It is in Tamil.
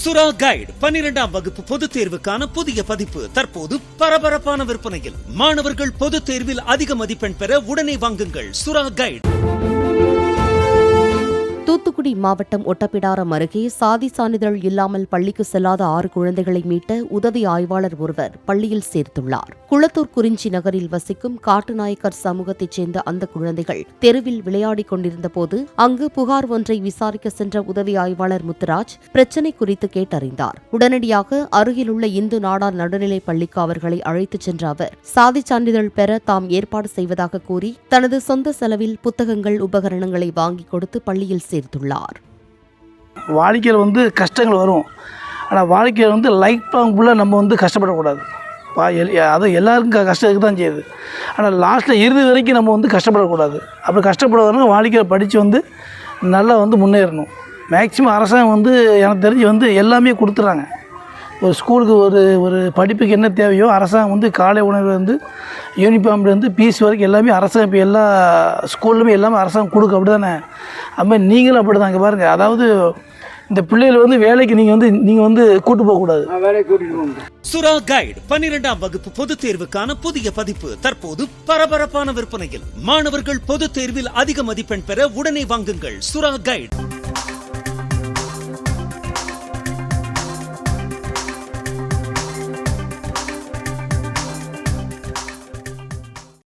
சுறா கைடு 12ஆம் வகுப்பு பொதுத் தேர்வுக்கான புதிய பதிப்பு தற்போது பரபரப்பான விற்பனையில். மாணவர்கள் பொதுத் தேர்வில் அதிக மதிப்பெண் பெற உடனே வாங்குங்கள் சுறா கைடு. தூத்துக்குடி மாவட்டம் ஒட்டப்பிடாரம் அருகே சாதி சான்றிதழ் இல்லாமல் பள்ளிக்கு செல்லாத 6 குழந்தைகளை மீட்ட உதவி ஆய்வாளர் ஒருவர் பள்ளியில் சேர்த்துள்ளார். குளத்தூர் குறிஞ்சி நகரில் வசிக்கும் காட்டுநாயக்கர் சமூகத்தைச் சேர்ந்த அந்த குழந்தைகள் தெருவில் விளையாடிக் கொண்டிருந்த போது அங்கு புகார் ஒன்றை விசாரிக்க சென்ற உதவி ஆய்வாளர் முத்துராஜ் பிரச்சினை குறித்து கேட்டறிந்தார். உடனடியாக அருகிலுள்ள இந்து நாடார் நடுநிலைப் பள்ளிக்கு அவர்களை அழைத்துச் சென்ற அவர் சாதி சான்றிதழ் பெற தாம் ஏற்பாடு செய்வதாக கூறி தனது சொந்த செலவில் புத்தகங்கள் உபகரணங்களை வாங்கிக் கொடுத்து பள்ளியில் சேர்த்துள்ளார். வாழ்க்கையில் கஷ்டங்கள் வரும். ஆனால் வாழ்க்கையில் லைஃப் லாங் ஃபுல்லாக நம்ம கஷ்டப்படக்கூடாது. அது எல்லாருக்கும் கஷ்டம் இருக்க தான் செய்யுது. ஆனால் லாஸ்ட்டில் இறுதி வரைக்கும் நம்ம கஷ்டப்படக்கூடாது. அப்படி கஷ்டப்படுறதுனால வாழ்க்கையில் படித்து நல்லா முன்னேறணும். மேக்சிமம் அரசாங்கம் எனக்கு தெரிஞ்சு எல்லாமே கொடுத்துட்றாங்க. ஒரு ஸ்கூலுக்கு ஒரு படிப்புக்கு என்ன தேவையோ அரசாங்கம் காலை உணவுலேருந்து யூனிஃபார்ம்லேருந்து ஃபீஸ் வரைக்கும் எல்லாமே அரசாங்கம் இப்போ எல்லா ஸ்கூல்லுமே எல்லாமே அரசாங்கம் கொடுக்க. அப்படி தானே? அதுமாதிரி நீங்களும் அப்படி தான். இங்கே பாருங்கள், அதாவது இந்த பிள்ளைகள் வேலைக்கு நீங்கள் கூட்டு போகக்கூடாது. சுறா கைடு 12ஆம் வகுப்பு பொதுத் தேர்வுக்கான புதிய பதிப்பு தற்போது பரபரப்பான விற்பனையில். மாணவர்கள் பொதுத் தேர்வில் அதிக மதிப்பெண் பெற உடனே வாங்குங்கள் சுறா கைடு.